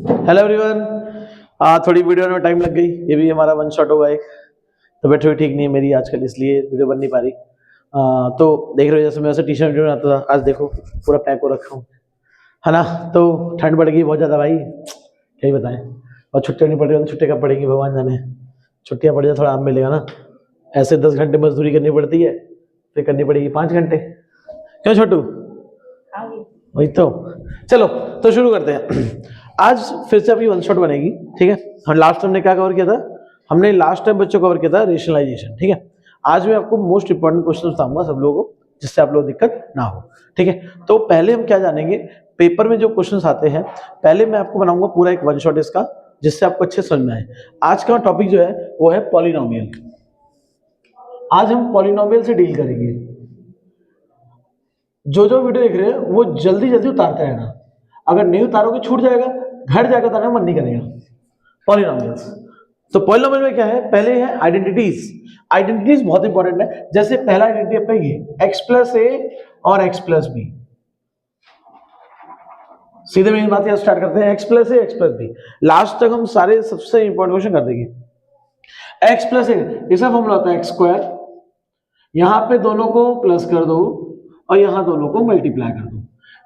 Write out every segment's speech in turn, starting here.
Hello everyone. थोड़ी video में time लग गई, ये भी हमारा वन शॉट होगा एक। तबीयत थोड़ी ठीक नहीं है मेरी आजकल, इसलिए वीडियो बन नहीं पा रही। तो देख रहे हो जैसे मैं वैसे टी शर्ट वीडियो बनाता था, आज देखो पूरा पैक हो रखा हूँ, है ना। तो ठंड बढ़ गई बहुत ज़्यादा भाई, क्या ही बताएं। और छुट्टियाँ नहीं पड़ रही तो छुट्टी कब पड़ेगी भगवान जाने। छुट्टियाँ पड़ जाए थोड़ा आराम मिलेगा ना। ऐसे 10 घंटे मजदूरी करनी पड़ती है, फिर करनी पड़ेगी 5 घंटे। क्यों छोटू? वही तो। चलो तो शुरू करते हैं। आज फिर से अपनी वन शॉट बनेगी, ठीक है। हम लास्ट टाइम ने क्या कवर किया था? हमने लास्ट टाइम बच्चों को कवर किया था रेशनलाइजेशन, ठीक है। आज मैं आपको मोस्ट इंपॉर्टेंट क्वेश्चन बताऊंगा सब लोगों को, जिससे आप लोगों को दिक्कत ना हो, ठीक है। तो पहले हम क्या जानेंगे, पेपर में जो क्वेश्चन आते हैं, पहले मैं आपको बनाऊंगा पूरा एक वन शॉट इसका, जिससे आपको अच्छे समझ में आए। आज का टॉपिक जो है वो है पॉलिनोमियल। आज हम पॉलिनोमियल से डील करेंगे। जो जो वीडियो देख रहे हैं वो जल्दी जल्दी उतारते रहना, अगर नहीं उतारोगे छूट जाएगा, घट जाएगा, उतारने मन नहीं करेगा। पॉलिनोमियल्स, तो पॉलिनोमियल में क्या है, पहले है आइडेंटिटीज। आइडेंटिटीज बहुत इंपॉर्टेंट है। जैसे पहला आइडेंटिटी अपना ये x प्लस ए और x प्लस बी। सीधे मेन बात यहां स्टार्ट करते हैं, x प्लस ए x प्लस बी। लास्ट तक हम सारे सबसे इंपॉर्टेंट क्वेश्चन कर देंगे। x प्लस ए, इसका फॉर्मूला होता है एक्स स्क्वायर, यहां पे दोनों को प्लस कर दो और यहां दोनों को मल्टीप्लाई कर दो।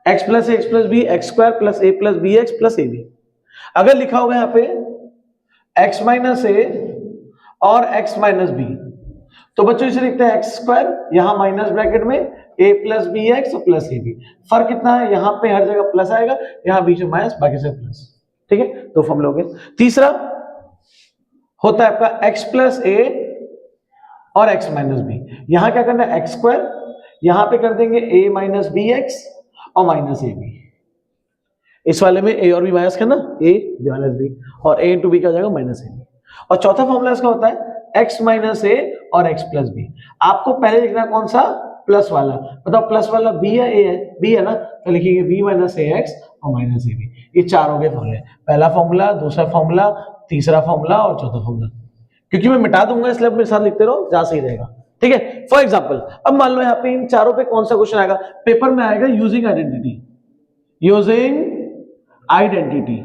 x plus A x plus B, x square plus a plus B x plus a b. अगर लिखा होगा यहाँ पे x माइनस ए और x माइनस बी, तो बच्चों इसे लिखते हैं एक्स स्क्वायर, यहां माइनस ब्रैकेट में a प्लस बी एक्स और प्लस ए बी। फर्क कितना है, यहाँ पे हर जगह प्लस आएगा, यहाँ बीच में माइनस, बाकी से प्लस, ठीक है। तो फॉर्मूला हो गया। तीसरा होता है आपका x प्लस ए और x माइनस बी। यहां क्या करना है, एक्स स्क्वायर, यहां पे कर देंगे a माइनस बी एक्स और माइनस ए बी। इस वाले में a और b माइनस करना, a माइनस b, और a इंटू बी क्या हो जाएगा, माइनस ए बी। और चौथा फॉर्मूला इसका होता है x माइनस ए और x प्लस बी। आपको पहले लिखना कौन सा, प्लस वाला। बताओ प्लस वाला b या a है, b है ना, तो लिखेंगे b माइनस ए एक्स और माइनस ए बी। ये चार हो गए फॉर्मूले, पहला फॉर्मूला, दूसरा फॉर्मूला, तीसरा फॉर्मूला और चौथा फॉर्मूला। क्योंकि मैं मिटा दूंगा इसलिए मेरे साथ लिखते रहो, जहां सही रहेगा, ठीक है। फॉर एग्जाम्पल अब मान लो यहाँ पे इन चारों पे कौन सा क्वेश्चन आएगा पेपर में, आएगा using identity. Using identity,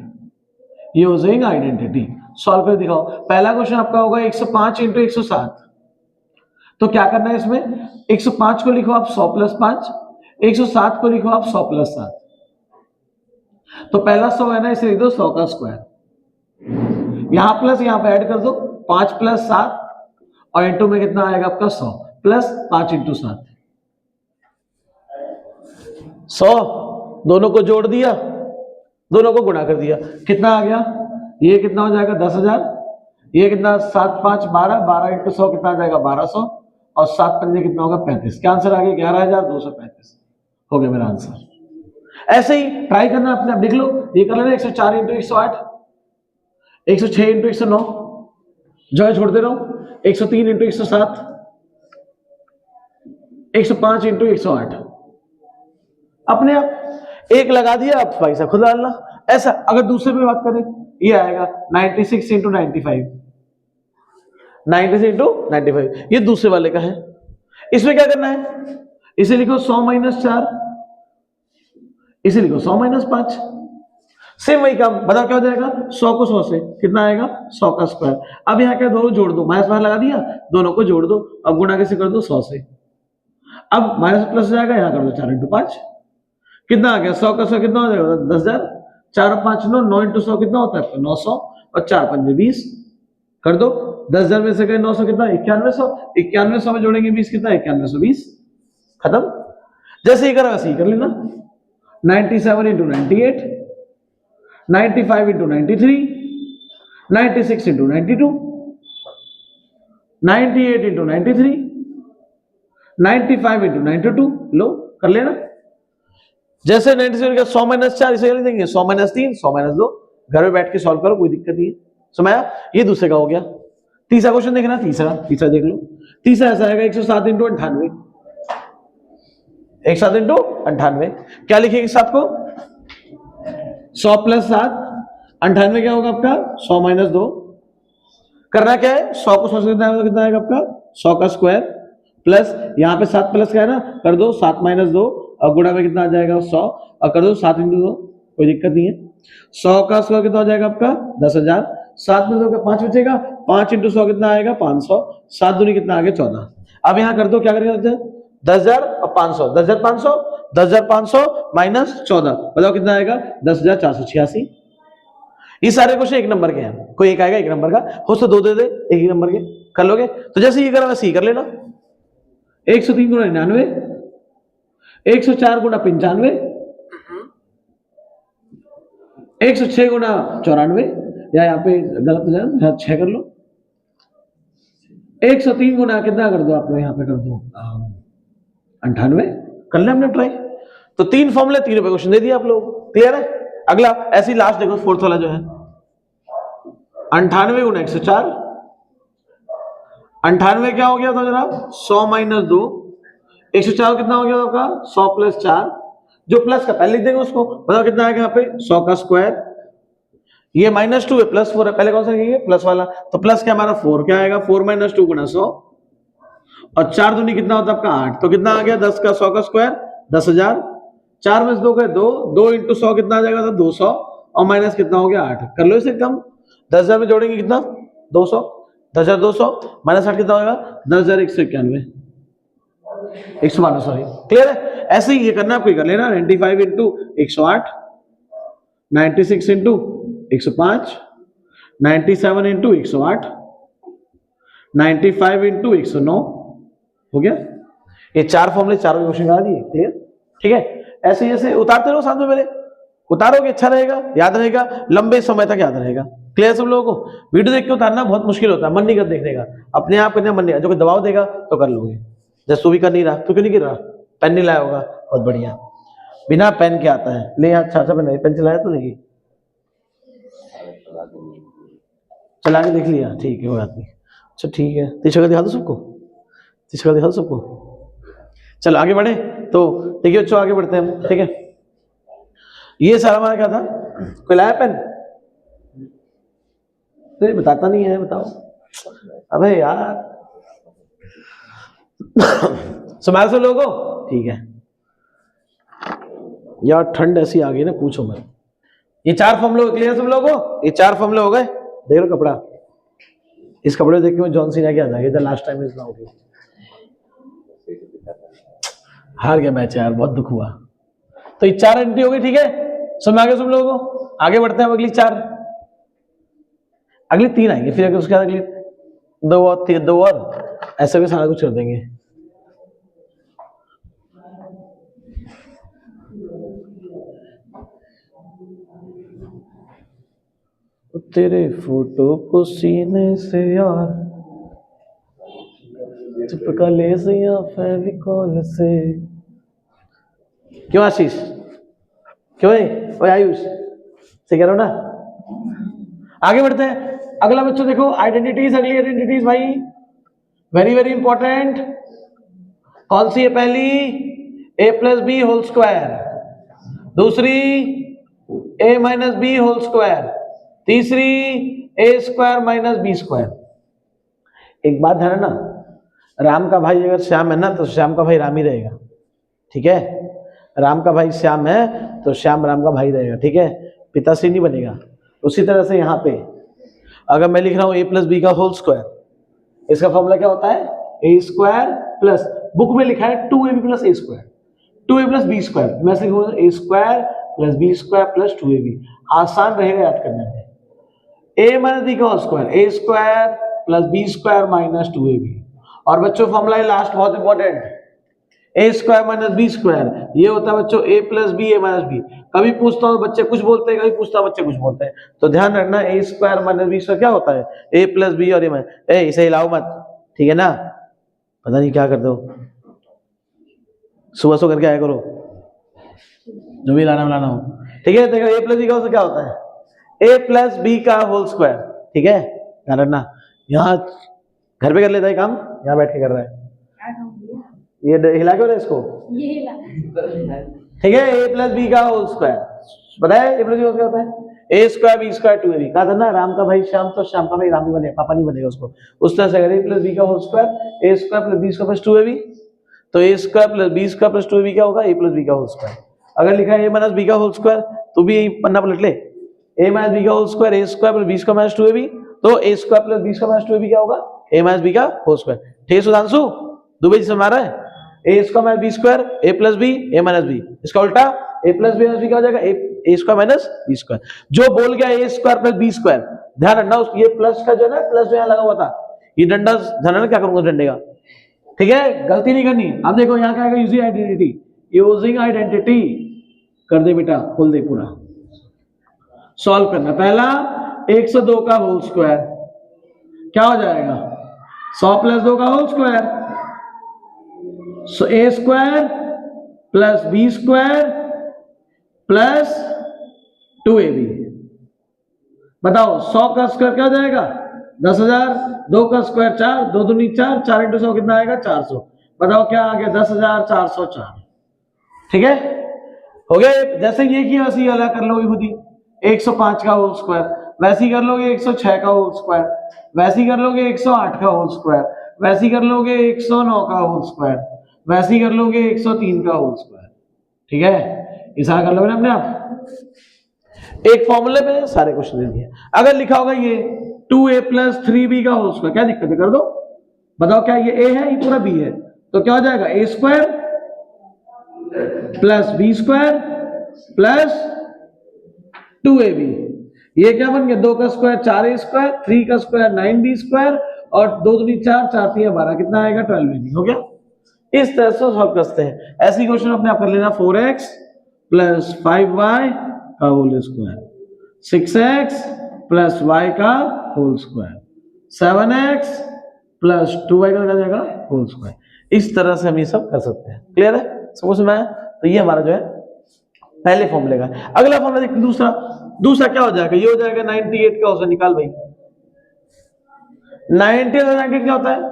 using identity solve कर दिखाओ। पहला क्वेश्चन आपका होगा 105 इंटू 107। तो क्या करना है इसमें, 105 को लिखो आप 100 प्लस 5, 107 को लिखो आप 100 प्लस 7। तो पहला 100 है ना, इसे लिख दो 100 का स्क्वायर, यहां प्लस यहां पे ऐड कर दो 5 प्लस 7, और इंटू में कितना आएगा आपका 100 प्लस 5 इंटू 7, 100। दोनों को जोड़ दिया, दोनों को गुणा कर दिया, कितना आ गया, ये कितना हो जाएगा 10,000, ये कितना 7 5 12, 12 इंटू 100 कितना आ जाएगा 1200, और 7 पंजे कितना होगा 35। क्या आंसर आ गया, 11,235 हो गया मेरा आंसर। ऐसे ही ट्राई करना अपने, आप लिख लो, ये कर लेना 104 इंटू 108, 106 इंटू 109, जो है छोड़ते रहो, 103 इंटू 107, 105 इंटू 108। अपने आप एक लगा दिया, आप भाई साहब खुद डालना। ऐसा अगर दूसरे पे बात करें, ये आएगा 96 इंटू 95, 96 इंटू 95, ये दूसरे वाले का है। इसमें क्या करना है, इसे लिखो 100 माइनस 4, इसे लिखो 100 माइनस 5। सेम वही काम, बताओ क्या हो जाएगा, 100 को 100 से कितना आएगा, 100 का स्क्वायर। अब यहाँ क्या, दोनों जोड़ दो, माइनस लगा दिया, दोनों को जोड़ दो, अब गुणा कैसे कर दो 100 से। अब माइनस प्लस हो जाएगा, यहाँ कर दो 4 इंटू 5, कितना आ गया 100 का 100 कितना हो जाएगा 10,000, 4 5 9, 9 इंटू 100 कितना होता है 900, और 4 पंजे 20 कर दो। 10,000 में से 900 कितना 9100, 9100 में जोड़ेंगे 20 कितना 9120, खत्म। जैसे ही करा वैसे ही कर लेना। 97 into 98, 95 into 93, 96 into 92, 98 into 93, 95 into 92, लो कर लेना। जैसे 97 का 100 माइनस 4, इसे देंगे 100 माइनस 3, 100 माइनस 2, घर में बैठ के सॉल्व करो, कोई दिक्कत नहीं है। समझाया, ये दूसरे का हो गया। तीसरा क्वेश्चन देखना, तीसरा देख लो। तीसरा ऐसा आएगा 107 इंटू 98, 107 इंटू 98, क्या लिखेंगे साथ को 100 प्लस 7, 98 क्या होगा आपका 100 माइनस 2। करना क्या है, 100 को 100 से कितना आएगा आपका 100 का स्क्वायर, प्लस यहाँ पे 7 प्लस का है ना, कर दो 7 माइनस 2, और गुणा में कितना आ जाएगा 100, और कर दो 7 इंटू 2, कोई दिक्कत नहीं है। 100 का 100 कितना हो जाएगा आपका 10,000। 7 में 2 का 5 बचेगा, 5 इंटू 100 कितना आएगा 500। 7 दूनी कितना आ गया 14। अब यहाँ कर दो, क्या करेंगे 10,000 और 500, 10,500, 10,500 माइनस 14, बताओ कितना आएगा 10,486। ये सारे क्वेश्चन एक नंबर के हैं, कोई एक आएगा एक नंबर का, हो तो दो दे दे एक ही नंबर के, कर लोगे तो जैसे ये करा वैसे ही कर लेना। 103 गुणा 99, 104 गुणा 95, 106 गुणा 94, या यहाँ पे गलत हो जाए 6 कर लो। 103 गुणा कितना कर दो आप लोग, यहाँ पे कर दो 98, कर ले हमने ट्राई। तो 3 फॉर्मूले 3 रुपए क्वेश्चन दे दिया आप लोग, क्लियर है। अगला ऐसी लास्ट देखो, फोर्थ वाला जो है 98 गुणा 104, 98 क्या हो गया था जनाब 100 माइनस 2, 104 कितना हो गया आपका 100 प्लस 4, जो प्लस का पहले लिख देंगे उसको, बताओ कितना आएगा यहाँ पे 100 का स्क्वायर, ये -2 है +4 है, पहले कौन सा लिखेंगे प्लस वाला, तो प्लस क्या हमारा 4 क्या आएगा 4 - 2 गुणा 100, और 4 दूनी कितना होता है आपका 8, तो कितना आ गया 10 का 100 का स्क्वायर 10,000, 4 में 2 का 2, 2 इंटू 100 कितना आ जाएगा 200, और माइनस कितना हो गया 8, कर लो इसे कम, 10,000 में जोड़ेंगे कितना 200, 10,200 माइनस 8 कितना होगा 10,191, 192 सॉरी, क्लियर है। ऐसे ही ये करना आपको कर लेना, 95 इंटू 108, 96 इंटू 105, 97 इंटू 108, 95 इंटू 109, हो गया। ये 4 फॉर्मूले चारों क्वेश्चन करा दिए, क्लियर, ठीक है। ऐसे जैसे उतारते रहो साथ में मेरे, उतारोगे अच्छा रहेगा, याद रहेगा, लंबे समय तक याद रहेगा, क्लियर सब लोगों को। वीडियो देख के उतारना बहुत मुश्किल होता है, मन नहीं कर देखने का, अपने आप करने मन नहीं, जो कोई दबाव देगा तो कर लोगे। जैसे तू भी कर नहीं रहा, तू क्यों नहीं गिर रहा, पेन नहीं लाया होगा, बहुत बढ़िया, बिना पेन के आता है, ले यहाँ अच्छा पेन, पेन चलाया तो नहीं, चला के देख लिया, ठीक है कोई बात नहीं, अच्छा ठीक है, तीसरा दिखा दो सबको, तीसरा दिखा दो सबको। चलो आगे बढ़े, तो देखिए बच्चों आगे बढ़ते हैं हम, ठीक है। ये सारा हमारा क्या था, कोई लाया पेन, तो बताता नहीं है, बताओ, अबे यार समझ सब लोगों को, ठीक है यार, ठंड ऐसी आ गई ना पूछो मत। ये 4 फॉर्मूले क्लियर सब लोगों को, ये 4 फॉर्मूले हो गए। देख लो कपड़ा, इस कपड़े देख के मैं जॉन सीना क्या था, लास्ट टाइम इज नाउ, हार गया मैच यार, बहुत दुख हुआ। तो ये 4 एंट्री हो गई, ठीक है, समझ आ गया सब लोगों को। आगे बढ़ते हैं, अगली 4, अगली 3 आएंगे, फिर उसके बाद अगली 2 और ऐसा भी सारा कुछ कर देंगे। तेरे फोटो को सीने से यार चिपका ले से या फेविकॉल से, क्यों आशीष, क्यों है ओए आयुष, सही कह रहा हूं ना। आगे बढ़ते हैं, अगला बच्चों देखो आइडेंटिटीज, अगली आइडेंटिटीज भाई वेरी वेरी इंपॉर्टेंट। कौन सी है पहली, a plus b whole square, दूसरी a minus b whole square, तीसरी a square minus B square. एक बात है ना, राम का भाई अगर श्याम है ना तो श्याम का भाई राम ही रहेगा, ठीक है, राम का भाई श्याम है तो श्याम राम का भाई रहेगा, ठीक है, पिताश्री नहीं बनेगा। उसी तरह से यहाँ पे अगर मैं लिख रहा हूँ a प्लस बी का होल स्क्वायर, इसका फॉर्मूला क्या होता है a स्क्वायर प्लस, बुक में लिखा है 2ab plus a square, 2a plus B square, मैं लिखूंगा a square plus B square plus 2ab, आसान रहेगा याद करने में। a माइनस बी का whole square, a square plus B square minus 2ab, और बच्चों फॉर्मूला है लास्ट बहुत important, a square minus B square, ये होता है बच्चों a plus b a minus b. कभी पूछता हूँ बच्चे कुछ बोलते हैं, कभी पूछता हूँ बच्चे कुछ बोलते हैं, तो ध्यान रखना a square minus B square क्या होता है, a प्लस बी और a, इसे हिलाओ मत, ठीक है ना, पता नहीं क्या करते हो, सुबह सो करके आया करो, जो भी लाना हो, ठीक है। देखो a प्लस बी का क्या होता है, a प्लस बी का होल स्क्वायर, ठीक है, ध्यान रखना। यहाँ घर पे कर लेता है काम, यहाँ बैठ के कर रहा है, ये हिला क्यों रहा है इसको, ये हिला, ठीक है। a प्लस बी का होल स्क्वायर, बताया a प्लस बी क्या होता है, a square B square 2ab, कहा था ना राम का भाई श्याम तो श्याम का भाई राम ही बनेगा, पापा नहीं बनेगा उसको। उस तरह से अगर a प्लस बी का whole square, a square plus B square plus 2ab, तो a square plus B square plus 2ab क्या होगा, a प्लस बी का होल स्क्वायर। अगर लिखा है a माइनस बी का होल स्क्वायर, तो भी यही पन्ना पलट ले, ए माइनस बी का whole square, A square plus B square minus 2ab, तो A square plus B square minus 2ab क्या होगा, ए माइनस बी का होल स्क्वायर। ठीक है सुधांशु, दुबे जी समझ रहा है, ए square minus B square, A plus B, a minus B, इसका उल्टा ए प्लस बी माइनस बी क्या हो जाएगा, ए स्क्वायर माइनस बी स्क्वायर। जो बोल गया ए स्क्वायर प्लस बी स्क्वायर, ध्यान रखना उस ये प्लस का जो है ना, प्लस जो यहाँ लगा हुआ था, ये डंडा ध्यान रखना क्या करूंगा डंडे का, ठीक है, गलती नहीं करनी। अब देखो यहाँ क्या आएगा, यूजिंग आइडेंटिटी, यूजिंग आइडेंटिटी कर दे बेटा, खोल दे पूरा, सॉल्व करना। पहला 102 का होल स्क्वायर क्या हो जाएगा, 100 प्लस 2 का whole square, so A square plus B square plus 2ab। बताओ 100 का स्क्वायर क्या हो जाएगा 10,000, 2 का स्क्वायर 4, 2 दूनी 4, 4 इंटू 100 कितना आएगा 400। बताओ क्या आ गया 10,404। ठीक है, हो गया। जैसे ये किया वैसे ही अलग कर लोगे खुद ही, 105 का होल स्क्वायर, वैसे ही कर लोगे 106 का होल स्क्वायर, वैसे ही कर लोगे 108 का होल स्क्वायर, वैसे ही कर लोगे 109 का होल स्क्वायर, वैसे ही कर लोगे 103 का होल स्क्वायर। ठीक है, ऐसा कर लोगे ना अपने आप, एक फॉर्मूले में सारे क्वेश्चन दे दिए। अगर लिखा होगा ये 2a प्लस 3b का होल स्क्वायर, क्या दिक्कत है, कर दो। बताओ क्या ये a है, ये पूरा b है, तो क्या हो जाएगा a square plus b square plus 2ab। ये क्या बन गया, 2 का स्क्वायर 4a स्क्वायर, 3 का स्क्वायर 9b स्क्वायर, और 2 दूनी 4, 4 3 12, कितना आएगा 12ab। हो गया। इस तरह से सॉल्व करते हैं। ऐसी क्वेश्चन अपने आप कर लेना, 4x प्लस 5y का होल स्क्वायर, 6x प्लस y का whole square, 7x plus 2y का क्या जाएगा होल स्क्वायर। इस तरह से हम ये सब कर सकते हैं। क्लियर है, समझ में आया। तो ये हमारा जो है पहले फॉर्मूले का। अगला फॉर्मूला देखते हैं, दूसरा क्या हो जाएगा, ये हो जाएगा 98 का औसत निकाल भाई। 90 और 98 क्या होता है,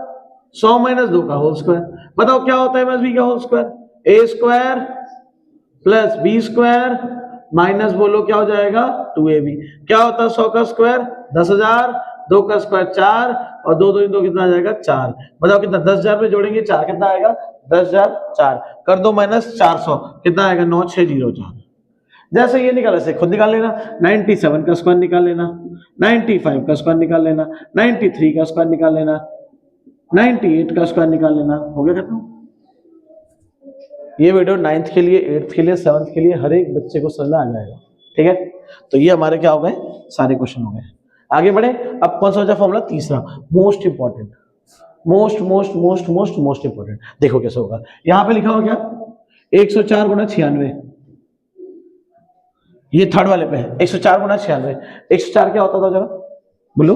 100 माइनस 2 का होल स्क्वायर। बताओ क्या होता है माइनस बी का whole square, A square plus B square minus बोलो क्या हो जाएगा 2ab। क्या होता है 100 का स्क्वायर 10,000, 2 का स्क्वायर 4, और 2 2 2 कितना आ जाएगा 4। बताओ कितना, 10,000 में जोड़ेंगे 4 कितना आएगा 10,004, कर दो माइनस 400 कितना आएगा 9604। जैसे ये निकाल ऐसे खुद निकाल लेना। 97 का स्क्वायर निकाल लेना, 95 का स्क्वायर निकाल लेना, 93 का स्क्वायर निकाल लेना, 98 का स्क्वायर निकाल लेना। हो गया खत्म। ये वीडियो 9th के लिए, 8th के लिए, 7th के लिए हर एक बच्चे को समझ में आ जाएगा। ठीक है, तो ये हमारे क्या हो गए, सारे क्वेश्चन हो गए। आगे बढ़े। अब कौन सा बचा फॉर्मूला, तीसरा, most important, most most most most most important. देखो कैसे होगा, यहां पे लिखा हो क्या 104 गुना 96, ये थर्ड वाले पे है 104 गुना 96। 104 क्या होता था जरा बोलो,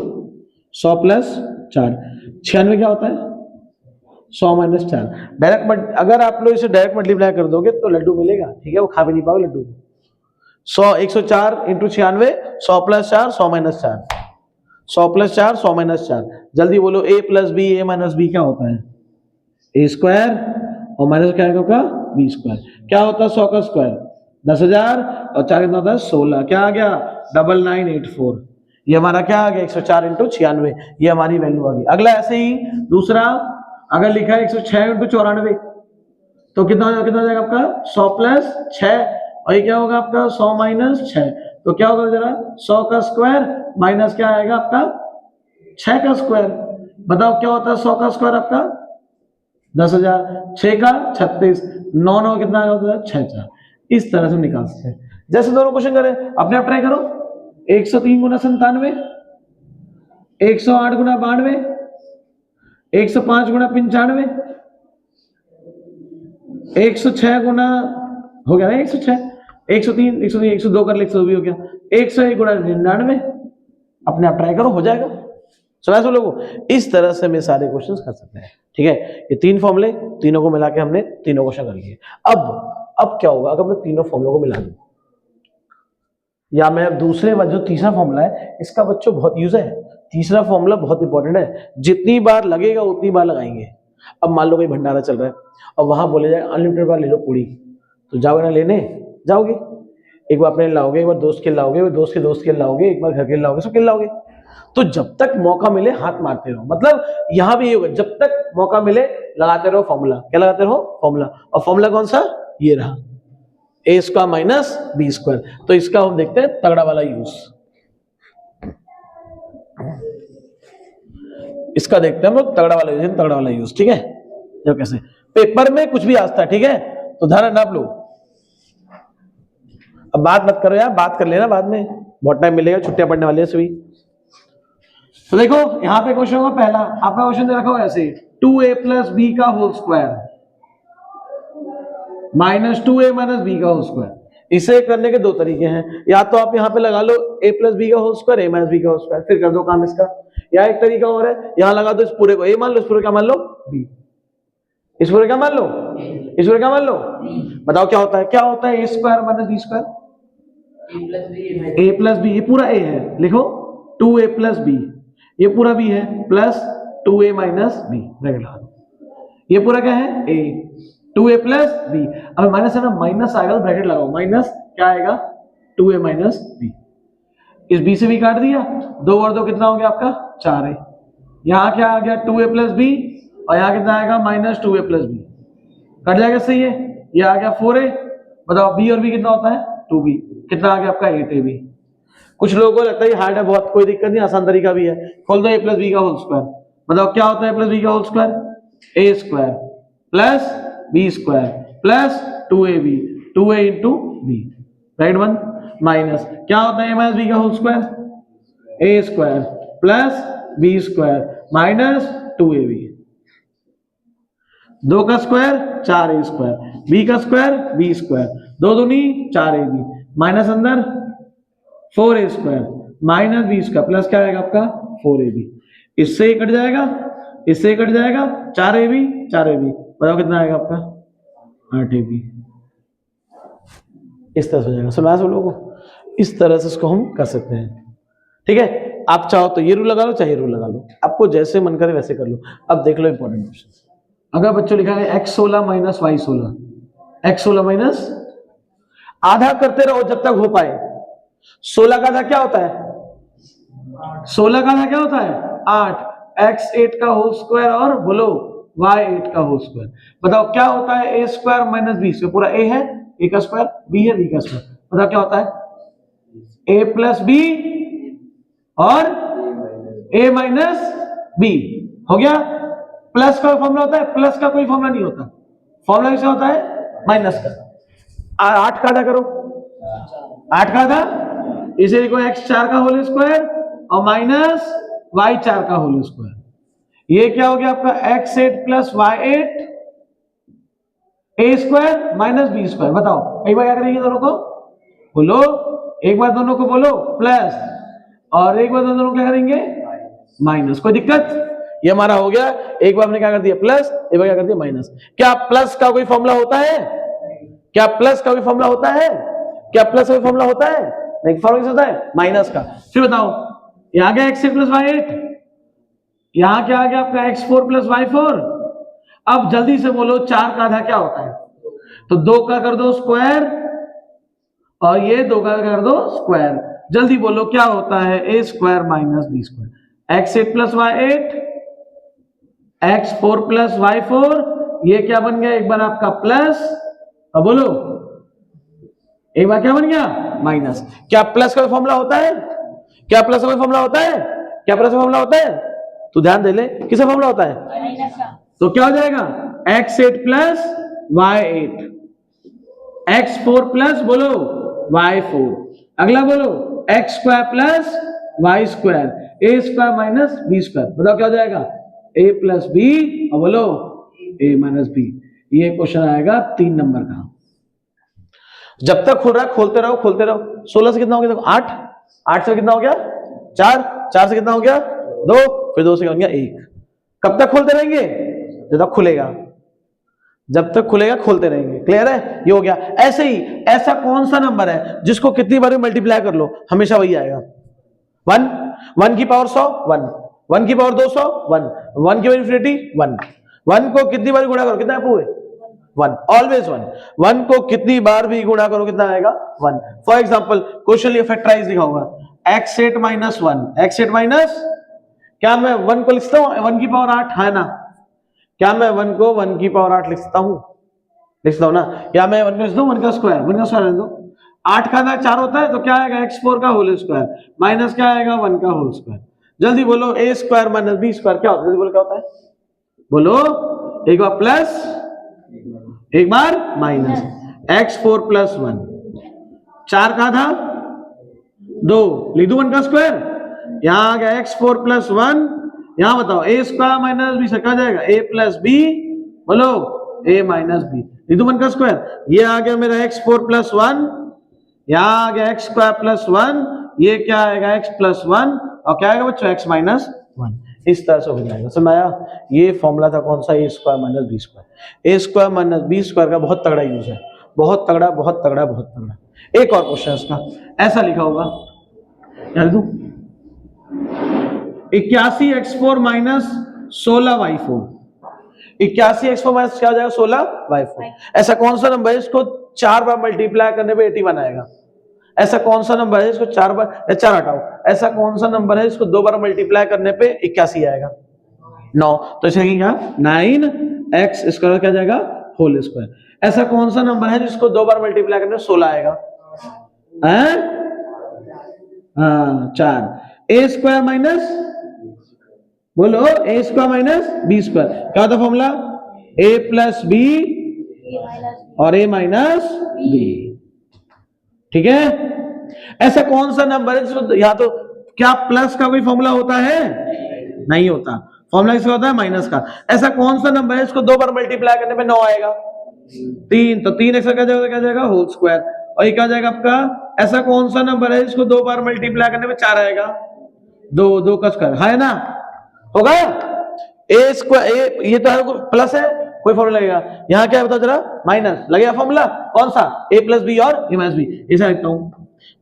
100 प्लस 4, 96 क्या होता है 100 माइनस 4। डायरेक्ट अगर आप लोग इसे डायरेक्ट मल्टीप्लाई कर दोगे तो लड्डू मिलेगा। ठीक है, वो खा भी नहीं पाओगे लड्डू। 104 into 96, 100 plus 4, 100 minus 4, 100 plus 4, 100 minus 4। जल्दी बोलो, a plus B, a minus b क्या होता है ए स्क्वायर, और माइनस क्या होगा बी स्क्वायर। क्या होता है 100 का स्क्वायर 10,000, और 4 कितना होता है 16। क्या आ गया 9984। ये हमारा क्या आ गया 104 इंटू 96, ये हमारी वैल्यू आ गई। अगला ऐसे ही दूसरा, अगर लिखा है 106 इंटू 94, तो कितना हो जाएगा आपका 100 प्लस 6, और ये क्या होगा आपका 100 माइनस 6। तो क्या होगा जरा 100 का स्क्वायर माइनस क्या आएगा आपका 6 का स्क्वायर। बताओ क्या होता है 100 का स्क्वायर आपका 10,000, 6 का 36, 9 9 कितना होता है 6 4। इस तरह से निकाल सकते हैं। जैसे दोनों क्वेश्चन करें, अपने आप ट्राई करो। 103 गुना 97, 108 गुना 92, 105 गुना 95, 106 गुना हो गया ना 106, 103 103 102 कर ले 102 भी हो गया, 101 गुना 99। अपने आप ट्राई करो, हो जाएगा। समझ लोगों, इस तरह से मैं सारे क्वेश्चंस कर सकते हैं। ठीक है, ये 3 फॉर्मूले, तीनों को मिला के हमने तीनों क्वेश्चन कर लिए। अब क्या होगा अगर मैं तीनों फॉर्मूलों को मिला दूं, या मैं दूसरे जो तीसरा फॉर्मूला है इसका बच्चों बहुत यूज है। तीसरा फॉर्मूला बहुत इंपॉर्टेंट है, जितनी बार लगेगा उतनी बार लगाएंगे। अब मान लो कोई भंडारा चल रहा है और वहां बोले जाए अनलिमिटेड बार ले लो पूरी, तो जाओगे ना लेने, जाओगे, एक बार अपने लाओगे, एक बार दोस्त के लाओगे, दोस्त के लाओगे, एक बार घर के लाओगे, सबके लाओगे। तो जब तक मौका मिले हाथ मारते रहो। मतलब यहां भी ये होगा, जब तक मौका मिले लगाते रहो फॉर्मूला। क्या लगाते रहो फॉर्मूला। और फॉर्मूला कौन सा, ये रहा, ए स्क्वायर माइनस बी स्क्वायर। तो इसका हम देखते हैं तगड़ा वाला यूज। इसका देखते हैं हम लोग, तगड़ा वाला यूज, ठीक है। जो कैसे पेपर में कुछ भी आता है, ठीक है, तो ध्यान नाप लो। अब बात मत करो यार, बात कर लेना बाद में, बहुत टाइम मिलेगा, छुट्टियां पड़ने वाली है सभी। तो देखो यहां पे क्वेश्चन होगा पहला, आपका क्वेश्चन दे रखा हो ऐसे 2a प्लस बी का whole square minus 2a minus B का होल स्क्वायर। इसे करने के दो तरीके हैं, या तो आप यहाँ पे लगा लो a प्लस बी का whole square, a minus B का होल स्क्वायर, फिर कर दो काम इसका। या एक तरीका और है, यहाँ लगा दो इस पूरे को a मान लो, इस पूरे क्या मान लो b, इस पूरे क्या मान लो, इस पूरे क्या मान लो। बताओ क्या होता है, क्या होता है a square minus B square, a plus b, ये पूरा a है, लिखो 2a प्लस बी, ये पूरा b है, plus 2a minus B, bracket लगा दो, ये पूरा क्या है a, 2a प्लस बी। अब माइनस है ना, माइनस आएगा तो ब्रैकेट लगाओ, माइनस क्या आएगा 2a माइनस बी, इस b से भी काट दिया, 2 और 2 कितना हो गया आपका 4a, यहाँ क्या आ गया 2a प्लस बी, और यहाँ कितना आएगा minus 2a plus B, cut जाएगा, सही है, ये आ गया 4a। बताओ b और b कितना होता है 2b, कितना आ गया आपका 8ab। कुछ लोगों को लगता है हार्ड है बहुत, कोई दिक्कत नहीं, आसान तरीका भी है, खोल दो a प्लस बी का होल स्क्वायर। बताओ क्या होता है a प्लस बी का whole square, a square plus B square plus 2ab, 2a into b, right one, minus क्या होता है a माइनस बी का whole square, a square plus B square minus 2ab, 2 का स्क्वायर 4a स्क्वायर, b का square b square, 2 दूनी 4ab, minus अंदर 4a square minus B square, plus क्या आएगा आपका 4ab, इससे कट जाएगा, इससे कट जाएगा, 4ab 4ab, बताओ कितना आएगा आपका 8ab। इस तरह से हो जाएगा, समझ सब लोगों को, इस तरह से इसको हम कर सकते हैं, ठीक है। आप चाहो तो ये रूल लगा लो, चाहे रूल लगा लो, आपको जैसे मन करे वैसे कर लो। अब देख लो इंपॉर्टेंट क्वेश्चन, अगर बच्चों लिखा है x16 minus y16, x16 minus, आधा करते रहो जब तक हो पाए। 16 का आधा क्या होता है, 16 का आधा क्या होता है 8, x8 का होल स्क्वायर और बोलो y8 का होल स्क्वायर। बताओ क्या होता है a square minus B square, पूरा a है, a का स्क्वायर, b है, b का स्क्वायर, बताओ क्या होता है a प्लस बी और a माइनस बी, हो गया। प्लस का फॉर्मूला होता है, प्लस का कोई फॉर्मूला नहीं होता, फॉर्मूला कैसे होता है माइनस का। 8 का आधा करो, 8 का आधा, इसे लिखो x4 का होल स्क्वायर और माइनस y4 का होल स्क्वायर, ये क्या हो गया आपका x8 plus y8, a square minus B square. बताओ एक बार क्या करेंगे दोनों को बोलो, एक बार दोनों को बोलो प्लस, और एक बार दोनों को क्या करेंगे माइनस, कोई दिक्कत। ये हमारा हो गया, एक बार हमने क्या कर दिया प्लस, एक बार क्या कर दिया माइनस। क्या प्लस का कोई फॉर्मूला होता है, क्या प्लस का कोई फॉर्मूला होता है, क्या प्लस का कोई फॉर्मूला होता है नहीं, फॉर्मूला होता है माइनस का। फिर बताओ यहां गया x6 प्लस y8, यहां क्या आ गया आपका x4 प्लस y4। अब जल्दी से बोलो 4 का आधा क्या होता है, तो 2 का कर दो स्क्वायर और ये 2 का कर दो स्क्वायर, जल्दी बोलो क्या होता है a square minus B square, x8 plus y8 x4 plus y4, ये क्या बन गया एक बार आपका प्लस, अब बोलो एक बार क्या बन गया माइनस। क्या प्लस का फॉर्मूला होता है, क्या प्लस का फॉर्मूला होता है, क्या प्लस का फॉर्मूला होता है, तो ध्यान दे ले किसका फॉर्मूला होता है, तो क्या हो जाएगा x8 plus y8, x4 plus बोलो y4, अगला बोलो x square plus y square, a square minus B square. बताओ क्या हो जाएगा a प्लस बी और बोलो a माइनस बी। ये क्वेश्चन आएगा 3 नंबर का। जब तक खुल रहा है खोलते रहो खोलते रहो। 16 से कितना हो गया देखो 8, 8 से कितना हो गया 4, 4 से कितना हो गया 2, फिर 2 से हो गया 1। कब तक खोलते रहेंगे, जब तक खुलेगा, जब तक खुलेगा खोलते रहेंगे। क्लियर है, ये हो गया। ऐसे ही ऐसा कौन सा नंबर है जिसको कितनी बार मल्टीप्लाई कर लो हमेशा वही आएगा, 1, 1 की पावर 100 1, 1 की पावर 200 1, 1 की पावर इन्फिनिटी 1, 1 को कितनी बार गुणा करो कितना आपको 1, ऑलवेज 1, 1 को कितनी बार भी गुणा करो कितना आएगा 1। फॉर एग्जांपल क्वेश्चन फैक्टराइज लिखा होगा x8 माइनस 1, x8 माइनस, क्या मैं 1 को लिखता हूं 1 की पावर 8 है ना, क्या मैं 1 को 1 की पावर 8 लिख सकता हूं ना, या मैं 1 को लिख दूं 1 का स्क्वायर, 1 का स्क्वायर लिख दो, 8 का आधा 4 होता है तो क्या आएगा x4 का होल स्क्वायर माइनस क्या आएगा 1 का होल स्क्वायर। जल्दी बोलो, a square minus B square क्या होता है? जल्दी बोलो क्या होता है, बोलो। एक बार प्लस, एक बार माइनस। x4 + 1, 4 कहा था, 2 लिख दो 1 का स्क्वायर, यहां आ गया x4 + 1। यहां बताओ a स्क्वायर माइनस बी से क्या जाएगा, a + b, बोलो a - b, लिख दो 1 का स्क्वायर। ये आ गया मेरा x4 + 1, यहां आ गया x स्क्वायर + 1, ये क्या आएगा x + 1, और क्या आएगा बच्चों x - 1। इस तरह से हो जाएगा, समझ आया? ये फॉर्मूला था कौन सा, a square minus B square. a square minus B square का बहुत तगड़ा यूज है, बहुत तगड़ा, बहुत तगड़ा, बहुत तगड़ा। एक और क्वेश्चन इसका ऐसा लिखा होगा, याद दू 81x4 - 16y4, 81x4 - क्या हो जाएगा, 16y4। ऐसा कौन सा नंबर है इसको 4 बार मल्टीप्लाई करने पे 81 आएगा? ऐसा कौन सा नंबर है इसको 4 बार, 4 हटाओ, ऐसा कौन सा नंबर है इसको 2 बार मल्टीप्लाई करने पे 81 आएगा? 9। तो इसे क्या 9x स्क्वायर क्या जाएगा, होल स्क्वायर। ऐसा कौन सा नंबर है जिसको 2 बार मल्टीप्लाई करने पे 16 आएगा? हाँ, 4। ए स्क्वायर माइनस, बोलो a square minus B square क्या होता फॉर्मूला, a + b और a - b, ठीक है? ऐसा कौन सा नंबर है जिसको, यहाँ तो क्या प्लस का कोई फॉर्मूला होता है? नहीं होता, फॉर्मूला किसका होता है, माइनस का। ऐसा कौन सा नंबर है इसको 2 बार मल्टीप्लाई करने पे 9 आएगा? 3, तो 3 क्या जाएगा, क्या जाएगा, होल स्क्वायर। और ये क्या जाएगा आपका, ऐसा कौन सा नंबर है इसको 2 बार मल्टीप्लाई करने पे 4 आएगा? 2 का स्क्वायर, है ना, होगा। ए स्क्वायर, ये तो है प्लस है, कोई फॉर्मूला लगेगा। यहाँ क्या बता जरा, माइनस लगेगा फॉर्मूला, कौन सा, a + b और a - b। ऐसा लिखता हूं,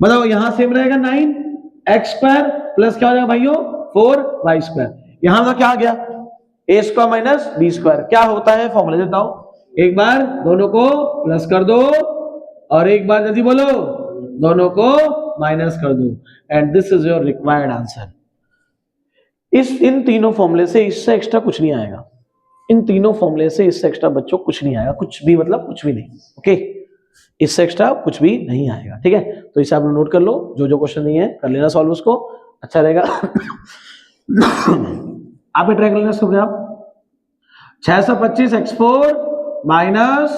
बताओ यहां सेम रहेगा 9x² प्लस क्या हो जाएगा भाइयों, 4y²। यहां का क्या आ गया, a square minus b square क्या होता है फॉर्मूला, बताओ। एक बार दोनों को प्लस कर दो और एक बार जल्दी बोलो दोनों को माइनस कर दो, and this is your required answer. इन तीनों फॉर्मूले से इससे एक्स्ट्रा कुछ नहीं आएगा, इन तीनों फॉर्मूले से इससे एक्स्ट्रा बच्चों कुछ नहीं आएगा, कुछ भी मतलब कुछ भी नहीं, ओके? इससे एक्स्ट्रा कुछ भी नहीं आएगा, ठीक है? तो इसे आप नोट कर लो, जो जो क्वेश्चन नहीं है कर लेना सॉल्व, उसको अच्छा रहेगा। आप ट्राई कर लेना इसको अपने आप। 625x4 माइनस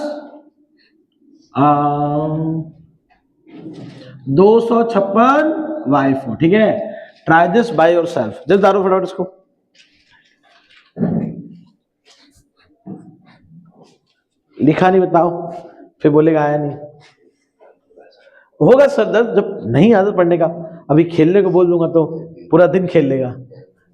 256y4, ठीक है? Try this by yourself, just डालो फटाफट इसको। लिखा नहीं बताओ, फिर बोलेगा आया नहीं। होगा सर दर्द, जब नहीं आदत पढ़ने का। अभी खेलने को बोल दूंगा तो पूरा दिन खेल लेगा,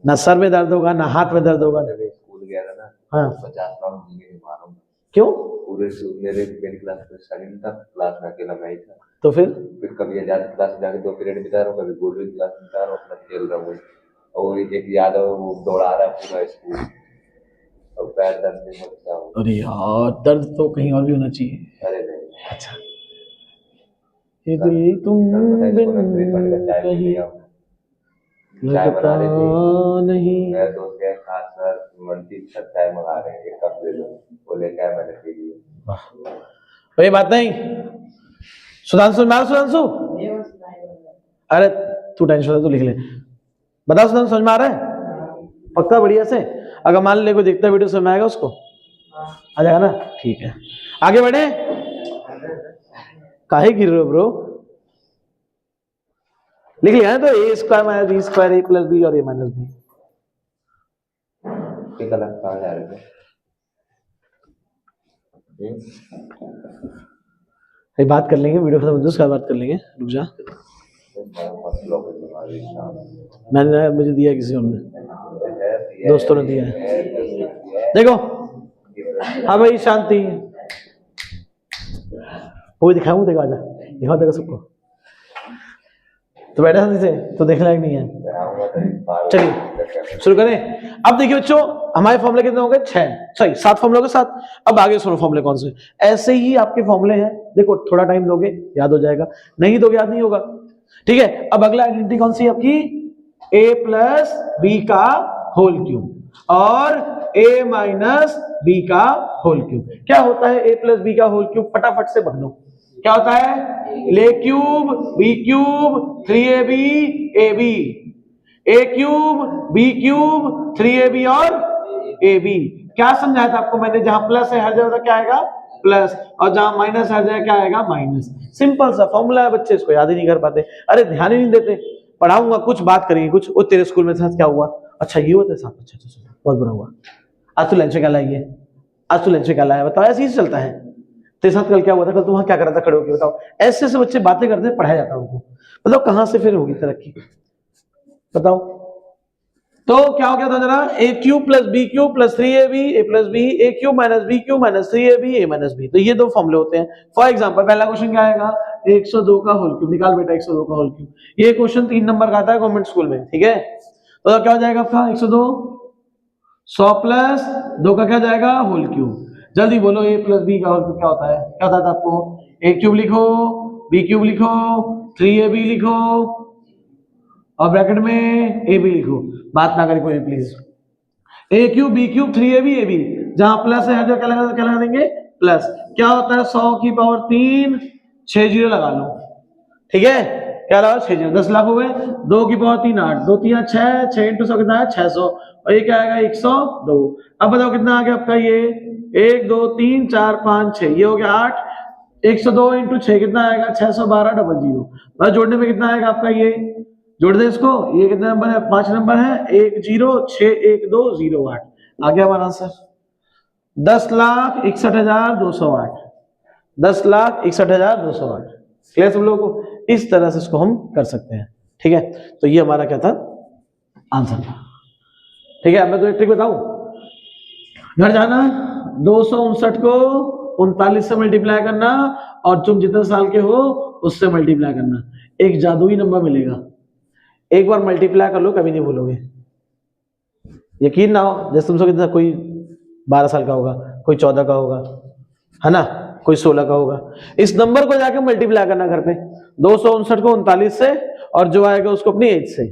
ना सर में दर्द होगा ना हाथ में दर्द होगा। स्कूल गया था ना, हाँ 50 राउंड घूमे मारो। क्यों? पूरे मेरे पहली क्लास में स्टार्टिंग था, क्लास में अकेला मैं ही था। तो फिर कभी आजाद क्लास में जाके 2 पीरियड बिता रहा हूँ, कभी गोल्डन क्लास में बिता रहा हूँ, अपना खेल रहा हूँ। और एक याद है वो दौड़ा रहा है पूरा स्कूल, और पैर दर्द में मर गया हूँ। अरे यार, दर्द तो कहीं और भी होना चाहिए। अरे नहीं, अच्छा, ये दिल तुम बिन कहीं लगता नहीं। मेरा दोस्त है खास सर, मल्टी चाय मंगा रहे हैं, एक कप ले लो, बोले क्या मैंने पी लिया। कोई बात नहीं, सुधांशु मार, सुधांशु अरे तू टेंशन तू लिख ले। बता सुधांशु, समझ में आ रहा है पक्का बढ़िया से? अगर मान ले कोई देखता वीडियो समझ में आएगा उसको, आ जाएगा ना, ठीक है? आगे बढ़े, काहे गिर रहे हो ब्रो? लिख लिया ना, तो a square minus b square, a + b और a - b। ठीक है, कहाँ जा रहे थे? बात कर लेंगे, वीडियो खत्म हो उसके बाद बात कर लेंगे, रुक जा। मैंने, मुझे दिया किसी और ने, दोस्तों ने दिया है, देखो। हाँ भाई शांति, वो दिखाऊं, देखो आजा, दिखाओ देखो सबको। तो बैठा शांति से, तो देखने लायक नहीं है। चलिए शुरू करें। अब देखिए बच्चों, हमारे फॉर्मूले कितने हो गए, 6, सॉरी 7 फॉर्मूले हो गए, 7। अब आगे सुनो फॉर्मूले कौन से, ऐसे ही आपके फॉर्मूले हैं, देखो थोड़ा टाइम दोगे याद हो जाएगा, नहीं दोगे याद नहीं होगा, ठीक है? अब अगला आइडेंटिटी कौन सी आपकी, a + b का होल क्यूब और a - b का होल क्यूब। क्या होता है a + b का होल क्यूब, फटाफट से बता दो क्या होता है, a³ b³ 3ab ab। ए क्यूब बी क्यूब 3ab और ab। क्या समझाया था आपको मैंने, जहां प्लस है हर जगह क्या आएगा प्लस, और जहां माइनस हर जगह क्या आएगा माइनस। सिंपल सा फॉर्मूला है, बच्चे इसको याद ही नहीं कर पाते, अरे ध्यान ही नहीं देते। पढ़ाऊंगा कुछ बात करेंगे कुछ, वो तेरे स्कूल में साथ क्या हुआ, अच्छा ये हुआ तेरे साथ, अच्छा अच्छा बहुत बुरा हुआ, आज तू लंच में क्या लाइए, आज तू लंच में क्या लाया, बताओ ऐसे ही चलता है। तेरे साथ कल क्या हुआ था, कल तू वहां क्या कर रहा था खड़े होकर, बताओ। ऐसे ऐसे बच्चे बातें करते हैं, पढ़ाया जाता है उनको, बताओ कहां से फिर होगी तरक्की, बताओ। तो क्या हो गया था जरा, A cube plus B cube plus 3ab A plus B, A cube minus B cube minus 3ab A minus B. तो ये दो फॉर्मूले होते हैं। फॉर एग्जांपल पहला क्वेश्चन क्या आएगा, 102 का होल क्यूब निकाल बेटा, 102 का होल क्यूब। ये क्वेश्चन 3 नंबर का आता है गवर्नमेंट स्कूल में, ठीक है। तो क्या हो जाएगा आपका 102 100 प्लस 2 का क्या जाएगा होल क्यूब। जल्दी बोलो ए प्लस बी का होल क्यूब क्या होता है, क्या होता था आपको, ए क्यूब लिखो बी क्यूब लिखो 3ab लिखो और ब्रैकेट में ए बी लिखो, बात ना करें कोई please. A cube B cube 3ab a b, जहां प्लस है हर जगह क्या लगा देंगे प्लस। क्या होता है 100 की पावर 3 6 जीरो लगा लो, ठीक है, क्या लगा 6 जीरो 10 लाख हो गए। 2 की पावर 3 8, 2 3 6, 6 इंटू 100 कितना है 600, और ये क्या आएगा 102। अब बताओ कितना आ गया आपका ये 1 2 3 4 5 6, ये हो गया 8। 102 इंटू 6 कितना आएगा 612 डबल जीरो, बस जोड़ने में कितना आएगा आपका, ये जोड़ दे इसको, ये कितना नंबर है 5 नंबर है 1 0 6 1 2 0 8, आ गया हमारा आंसर 10,61,208, 10,61,208। क्लियर सब लोगों को, इस तरह से इसको हम कर सकते हैं, ठीक है। तो ये हमारा क्या था आंसर था, ठीक है। मैं तो एक ट्रिक बताऊं, घर जाना 259 को 39 से मल्टीप्लाई करना और तुम जितने साल के हो उससे मल्टीप्लाई करना, एक जादुई नंबर मिलेगा। एक बार मल्टीप्लाई कर लो कभी नहीं भूलोगे, यकीन ना हो। जैसे तुमसे कितना, कोई 12 साल का होगा, कोई 14 का होगा, है ना, कोई 16 का होगा। इस नंबर को जाके मल्टीप्लाई करना घर पे 259 को 39 से, और जो आएगा उसको अपनी एज से।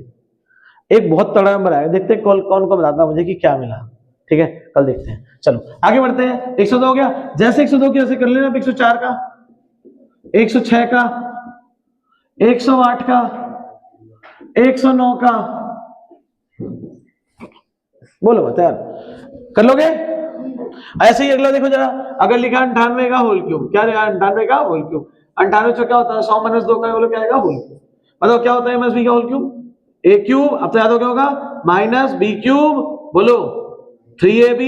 एक बहुत तगड़ा नंबर आएगा, देखते हैं कौन कौन बताता मुझे कि क्या मिला, ठीक है, कल देखते हैं। चलो आगे बढ़ते हैं। 102 हो गया, जैसे 102 की ऐसे कर लेना, 104 का 106 का 108 का 109 का, बोलो बता यार, कर लोगे। ऐसे ही अगला देखो जरा, अगर लिखा 98 का होल क्यूब, क्या लिखा 98 का होल क्यूब, 98 से क्या होता है 100 माइनस 2 का, बोलो क्या आएगा होल क्यूब। बताओ क्या होता है माइनस बी का होल क्यूब, ए क्यूब, अब तो याद हो गया होगा, माइनस बी क्यूब, बोलो 3ab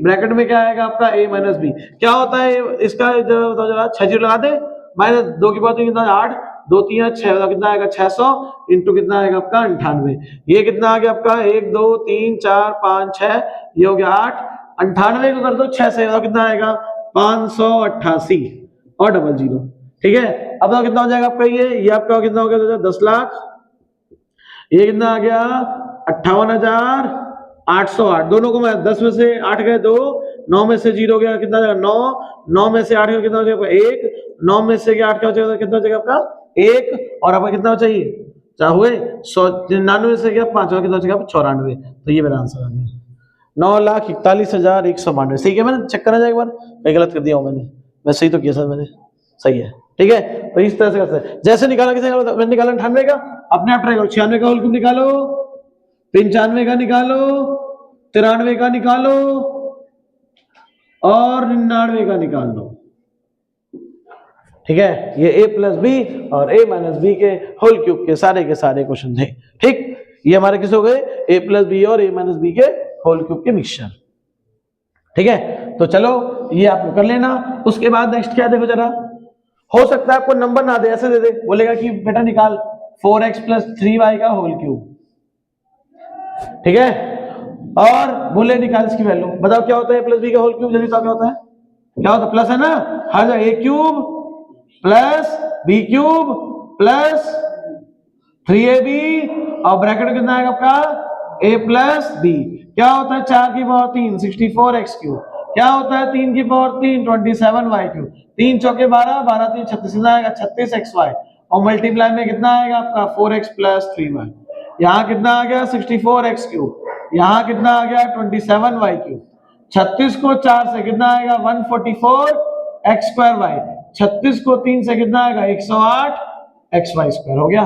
ब्रैकेट में क्या आएगा आपका a माइनस बी। क्या होता है इसका बताओ जरा, 6 जीरो लगा दे, माइनस 2 की बात कितना 8, 2 3 6, कितना आएगा 600 इंटू कितना आएगा आपका 98, ये कितना आ गया आपका 1 2 3 4 5 6, ये हो गया 8। 98 को कर दो 6 से, कितना आएगा 588 और डबल जीरो, ठीक है। अब बताओ कितना हो जाएगा आपका, ये आपका कितना हो गया 10 लाख, ये कितना आ गया 58,808, दोनों को मैं 10 में से 8 गए 2, 9 में से 0 गया कितना जाएगा 9, 9 में से 8 गया कितना हो जाएगा 1, 9 में से 8 क्या हो जाएगा कितना हो जाएगा आपका 1, और आपका कितना चाहिए चाहे हुए 199 से क्या 5 कितना हो जाएगा 94। तो ये मेरा आंसर आ गया 9,41,192। सही है, मैंने चेक करा जाए एक बार, मैं गलत कर दिया हूँ मैंने, मैं सही तो किया सर मैंने, सही है, ठीक है। तो इस तरह से करते हैं, जैसे निकाला किसे मैंने निकाला 98 का, अपने आप ट्राई करो। 96 का होल क्यूब निकालो, 95 का निकालो, 93 का निकालो और 99 का निकाल दो, ठीक है। ये a प्लस बी और a माइनस बी के होल क्यूब के सारे क्वेश्चन थे, ठीक। ये हमारे किस हो गए a प्लस बी और a माइनस बी के होल क्यूब के मिक्सचर, ठीक है। तो चलो ये आप कर लेना। उसके बाद नेक्स्ट क्या देखो जरा, हो सकता है आपको नंबर ना दे, ऐसे दे दे, बोलेगा कि बेटा निकाल 4x प्लस 3y का होल क्यूब, ठीक है, और बोले निकाल इसकी वैल्यू। बताओ क्या होता है प्लस बी का होल क्यूब, जल्दी बताओ क्या होता है, क्या होता है प्लस है ना, हर जगह a cube plus B cube plus 3ab और ब्रैकेट में कितना आएगा आपका a प्लस बी। क्या होता है 4 की पावर 3 64x क्यूब, क्या होता है 3 की पावर 3 27y क्यूब, 3 चौके 12 12 3 36 कितना आएगा 36xy, और मल्टीप्लाई में कितना आएगा आपका 4x प्लस 3y। यहाँ कितना आ गया 64x क्यूब, यहाँ कितना आ गया 27y क्यूब, 36 को 4 से कितना आएगा 144x स्क्वायर y, 36 को 3 से कितना आएगा 108 xy स्क्वायर, हो गया।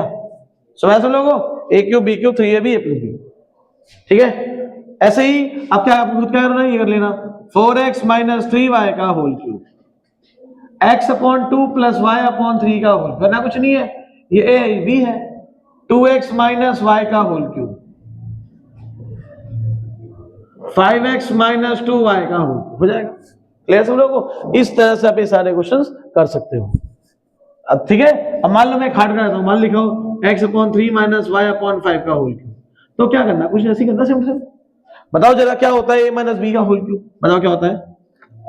समझ लोगों, A cube B cube 3ab a plus B, ठीक है। ऐसे ही अब क्या आपको खुद क्या करना है, ये कर लेना 4x माइनस 3y का whole cube, x upon 2 plus y upon 3 का होल, करना कुछ नहीं है, ये a है ये b है, 2x माइनस y का whole cube, 5x minus 2y का होल, हो जाएगा। क्लियर सब लोगों को? इस तरह से आप ये सारे क्वेश्चंस कर सकते हो। अब ठीक है, अब मान लो मैं खाट कर हूं, मान लिखा हो x upon 3 minus y upon 5 का होल क्यूब, तो क्या करना, कुछ ऐसे ही करना सिंपल। बताओ जरा क्या होता है a माइनस बी का होल क्यूब, बताओ क्या होता है,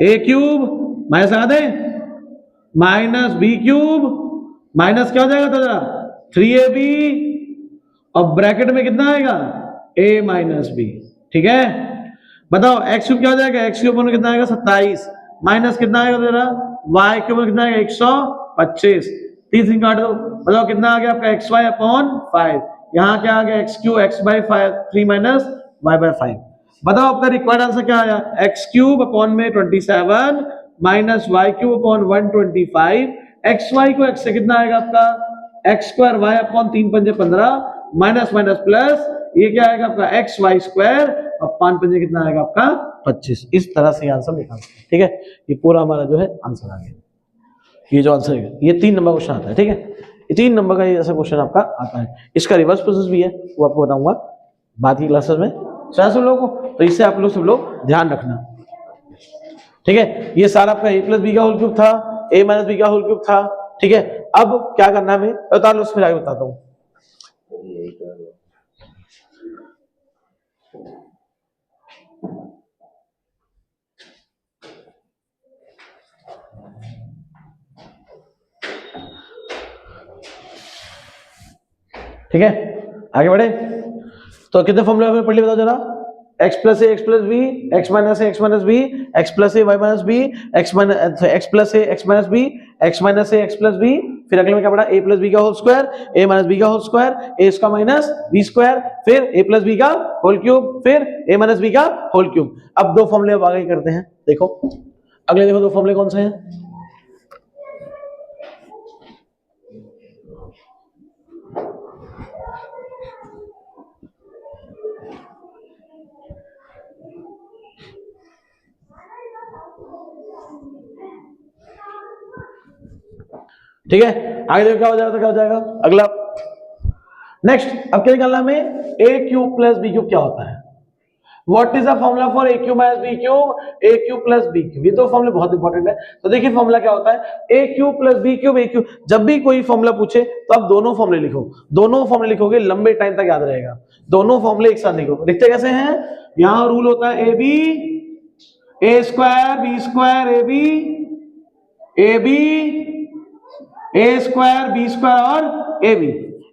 a क्यूब माइनस लगा दें माइनस बी क्यूब माइनस क्या हो जाएगा तो जरा 3ab और ब्रैकेट में कितना आएगा a माइनस बी, ठीक है। बताओ x क्यूब क्या हो जाएगा, x क्यूब में कितना आएगा 27 माइनस कितना आएगा जरा y क्यूब में कितना आएगा 125, 3 काट दो, बताओ कितना आ गया आपका xy अपॉन 5, यहाँ क्या आ गया x cube x by 5 3 minus y by 5। बताओ आपका रिक्वायर्ड आंसर क्या आया, x क्यूब अपॉन में 27 minus y cube upon 125, xy को x से कितना आएगा आपका x स्क्वायर y अपॉन 3 पंजे 15 माइनस माइनस प्लस ये क्या आएगा आपका एक्स वाई स्क्वायर और 5 पंजे कितना आएगा आपका 25। इस तरह से आंसर निकाल सकते हैं, ठीक है। ये पूरा हमारा जो है आंसर आ गया, ये जो आंसर है ये 3 नंबर क्वेश्चन आता है, ठीक है। ये 3 नंबर का ये ऐसा क्वेश्चन आपका आता है। इसका रिवर्स प्रोसेस भी है, वो आपको बताऊंगा बाद की क्लासेस में, सब लोगों को, तो इससे आप लोग सब लोग ध्यान रखना, ठीक है। ये सारा आपका a प्लस बी का होल क्यूब था, a माइनस बी का होल क्यूब था, ठीक है। अब क्या करना है मैं बता लो, फिर आगे बताता हूँ। ठीक है, आगे बढ़े। तो कितने फॉर्मूला में पढ़ लिए बताओ जरा, x plus A x plus B, X minus A X minus B, x plus A Y minus B, x plus A X minus B, X minus A x plus B, फिर अगले में क्या पढ़ा, ए प्लस बी का whole square, A minus B का whole square, A इसका minus B square, फिर A plus B का होल क्यूब, फिर ए माइनस बी का होल क्यूब। अब 2 फॉर्मूले अब आगे करते हैं, देखो अगले देखो 2 फॉर्मूले कौन से हैं। ठीक है, आगे देखो क्या हो जाएगा, तो क्या हो जाएगा अगला नेक्स्ट। अब क्या निकालना हमें, a cube plus B cube क्या होता है, what is the formula for a cube minus B cube, a cube plus B cube. ये 2 फॉर्मूले बहुत इंपॉर्टेंट है। तो देखिए फॉर्मूला क्या होता है, a cube plus B cube, a cube. जब भी कोई फॉर्मूला पूछे तो आप दोनों फॉर्मूले लिखो, दोनों फॉर्मूले लिखोगे लंबे टाइम तक याद रहेगा, दोनों फॉर्मूले एक साथ लिखो। लिखते कैसे हैं, यहां रूल होता है ab a square B square ab A square B square और A B,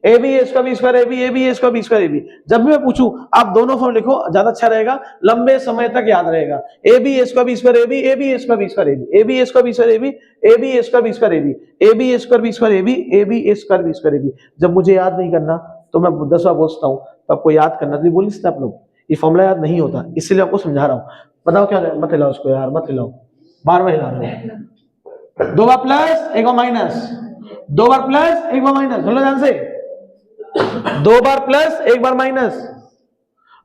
A B A square B square A B, A B A square B square A B. जब भी मैं पूछूं आप दोनों फॉर्म लिखो, ज्यादा अच्छा रहेगा, लंबे समय तक याद रहेगा। A B A square B square A B, A B A square B square A B, A B A square B square A B, A B A square B square A B, A B A square B square A B, A B A square B square A B. जब मुझे याद नहीं करना तो मैं 10 बार बोलता हूँ, तो आपको याद करना, तो बोल सकते आप लोग ये फॉर्मूला याद नहीं होता, इसलिए आपको समझा रहा हूँ। बताओ क्या, मत हिलाओ उसको यार, मत हिलाओ, बार बार हिला रहे हो। 2 बार प्लस 1 बार माइनस, 2 बार प्लस 1 बार माइनस, बोलो ध्यान से, 2 बार प्लस 1 बार माइनस,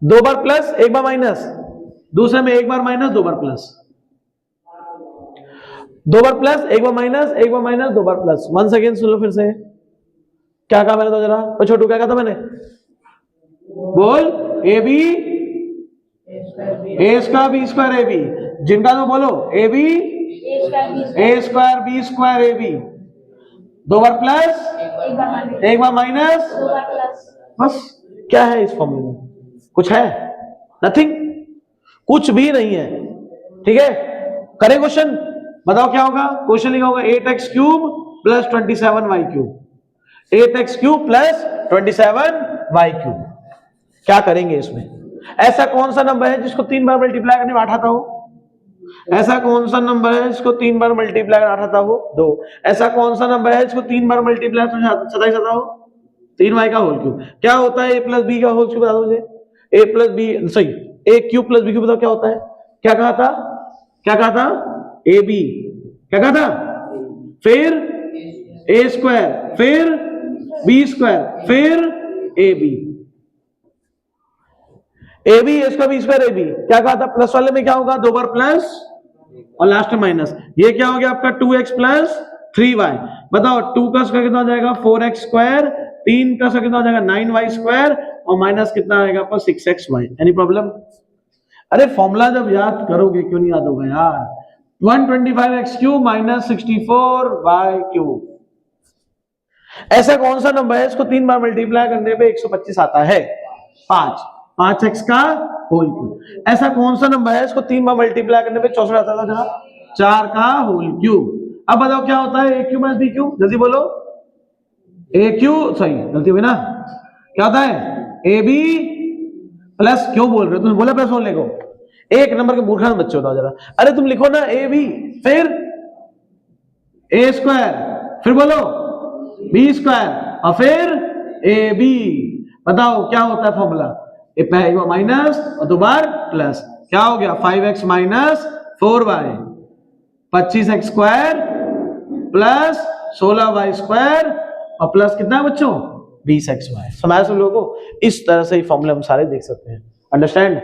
2 बार प्लस 1 बार माइनस, दूसरे में 1 बार माइनस 2 बार प्लस, 2 बार प्लस 1 बार माइनस, 1 बार माइनस 2 बार प्लस। 1 सेकेंड सुन लो फिर से, क्या कहा मैंने तो जरा, और छोटू क्या कहा था मैंने, बोल a B A square B square A b, जिनका तो बोलो a B A square B square A b, 2 बार प्लस 1 बार माइनस, बस। क्या है इस फॉर्मूले में, कुछ है, नथिंग, कुछ भी नहीं है, ठीक है। करें क्वेश्चन, बताओ क्या होगा, क्वेश्चन लिखा होगा 8x cube plus 27y cube, 8x cube plus 27y cube. क्या करेंगे इसमें, ऐसा कौन सा नंबर है जिसको 3 बार मल्टीप्लाई करने में 8 आता हो, ऐसा कौन सा नंबर है जिसको 3 बार मल्टीप्लाई करना आता हो 2, ऐसा कौन सा नंबर है जिसको 3 बार मल्टीप्लाई 27 आता हो 3y का होल क्यूब। क्या होता है a प्लस बी का होल क्यूब, बता दो मुझे, a प्लस बी सही, a cube plus B cube बताओ क्या होता है, क्या कहा था, क्या कहा था, ए बी, क्या कहा था, फिर ए स्क्वायर, फिर बी स्क्वायर, फिर a B, A B A square B square A b, क्या कहा था प्लस वाले में क्या होगा, 2 बार प्लस और लास्ट में माइनस, ये क्या हो गया आपका 2x प्लस 3y, बताओ 2 का स्क्वायर कितना हो जाएगा 4x स्क्वायर, 3 का स्क्वायर कितना हो जाएगा 9y स्क्वायर और माइनस कितना आएगा आपका 6xy। Any problem? अरे फॉर्मूला जब याद करोगे क्यों नहीं याद होगा यार, 125x cube minus 64y cube, ऐसा कौन सा नंबर है इसको 3 बार मल्टीप्लाई करने पे 125 आता है, 5x का होल क्यूब। ऐसा कौन सा नंबर है इसको 3 बार मल्टीप्लाई करने पे 64 आता था जनाब, 4 का होल क्यूब। अब बताओ क्या होता है ए क्यूब माइनस बी क्यूब, जल्दी बोलो, ए क्यूब, सही गलती हुई ना, क्या होता है ए बी प्लस, क्यों बोल रहे हो तुम, बोला प्लस बोलने को, एक नंबर के मूर्खा बच्चे होता जरा, अरे तुम लिखो ना ए बी फिर ए स्क्वायर, फिर बोलो बी स्क्वायर और फिर ए बी, बताओ क्या होता है फॉर्मूला, माइनस और 2 बार प्लस, क्या हो गया 5x minus 4y, 25x square plus 16y square और प्लस कितना बच्चों 20xy। समझ सब लोगों को, इस तरह से फॉर्मूले हम सारे देख सकते हैं, अंडरस्टैंड।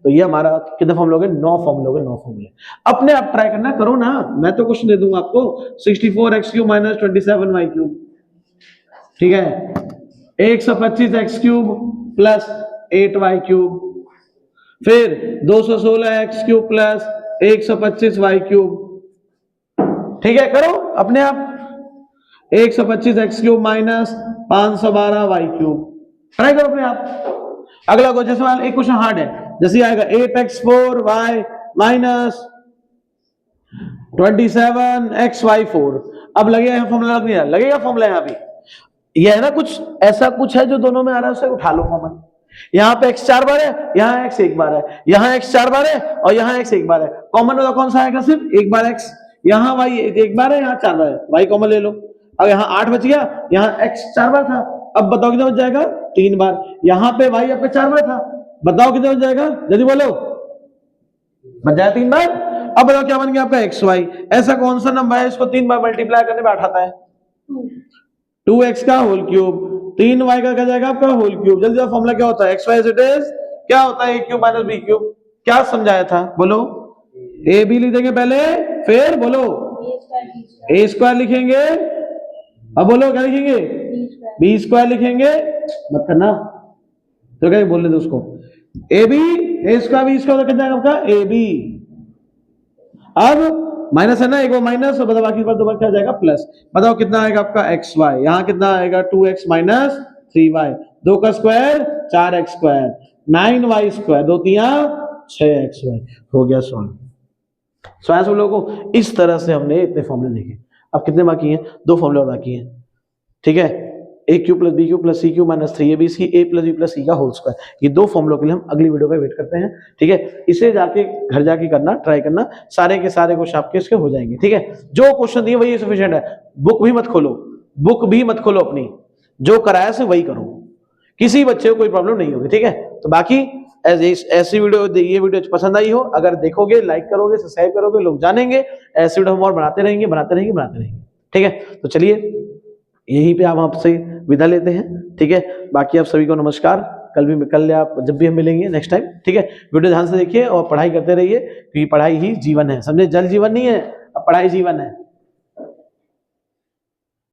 तो ये हमारा कितने फॉर्मूले हो गए, 9 फॉर्मूले हो गए, 9 फॉर्मूले। अपने आप ट्राई करना, करो ना, मैं तो क्वेश्चन दे दूंगा आपको, 64x cube minus 27y cube, ठीक है, 125x cube plus 8y cube, फिर 216x cube plus 125y cube, ठीक है, करो अपने आप, 125x cube minus 512y cube, try करो अपने आप। अगला क्वेश्चन, जैसे एक क्वेश्चन हार्ड है, जैसे आएगा 8x4y माइनस 27xy4, अब लगेगा फॉर्मूला, लग नहीं रहा, लगेगा फॉर्मूला यहाँ भी, ये है ना कुछ ऐसा कुछ है जो दोनों में आ रहा है, उसे उठा लो कॉमन, यहाँ पे x 4 बार है, यहाँ x 1 बार है, यहाँ x 4 बार है और यहाँ x 1 बार है, कॉमन होगा कौन सा आएगा, सिर्फ 1 बार x, यहाँ y 1 बार है, यहाँ 4 बार है, y कॉमन ले लो, अब यहाँ 8 बच गया, यहाँ x 4 बार था, अब बताओ कितना बच जाएगा 3 बार, यहाँ पे y आपका 4 बार था, बताओ कितना बच जाएगा, जल्दी बोलो, बच जाएगा 3 बार। अब बताओ क्या बन गया आपका xy, ऐसा कौन सा नंबर है इसको 3 बार मल्टीप्लाई करने पे 8 आता है, 2x का होल क्यूब, 3y का क्या जाएगा आपका होल क्यूब, जल्दी बताओ फॉर्मूला क्या होता है, xy एज इट इज क्या होता है, a cube minus b cube, क्या समझाया था बोलो, a b लिख देंगे पहले, फिर बोलो a स्क्वायर लिखेंगे, अब बोलो क्या लिखेंगे, b स्क्वायर लिखेंगे, मत करना तो क्या बोलने दो उसको, a B A square B square कितना जाएगा आपका ए बी, अब माइनस है ना, एक बार माइनस और बताओ बाकी बार 2 बार क्या जाएगा प्लस, बताओ कितना आएगा आपका एक्स वाई, यहाँ कितना आएगा 2x माइनस 3y, 2 का square 4x square, 9y square, 2 तिया 6xy, हो गया सॉल्व। सब लोगों को इस तरह से हमने इतने फॉर्मूले देखे। अब कितने बाकी हैं, 2 फॉर्मूले और बाकी हैं, ठीक है, A cube plus B cube plus C cube minus 3abc A plus B plus C का होल स्क्वायर, ये 2 फॉर्मूलों के लिए हम अगली वीडियो पे वेट करते हैं, ठीक है। इसे जाके घर जाके करना, ट्राई करना, सारे के सारे क्वेश्चन आपके इसके हो जाएंगे, ठीक है। जो क्वेश्चन दिए वही सफिशिएंट है, बुक भी मत खोलो, बुक भी मत खोलो अपनी, जो कराया से वही करो, किसी बच्चे को कोई प्रॉब्लम नहीं होगी, ठीक है। तो बाकी ऐसी वीडियो, ये वीडियो पसंद आई हो, अगर देखोगे, लाइक करोगे, सब्सक्राइब करोगे, लोग जानेंगे, ऐसी वीडियो हम और बनाते रहेंगे, ठीक है। तो चलिए यहीं पे आप आपसे विदा लेते हैं, ठीक है। बाकी आप सभी को नमस्कार, कल आप जब भी हम मिलेंगे नेक्स्ट टाइम, ठीक है। वीडियो ध्यान से देखिए और पढ़ाई करते रहिए, क्योंकि पढ़ाई ही जीवन है, समझे, जल जीवन नहीं है, अब पढ़ाई जीवन है।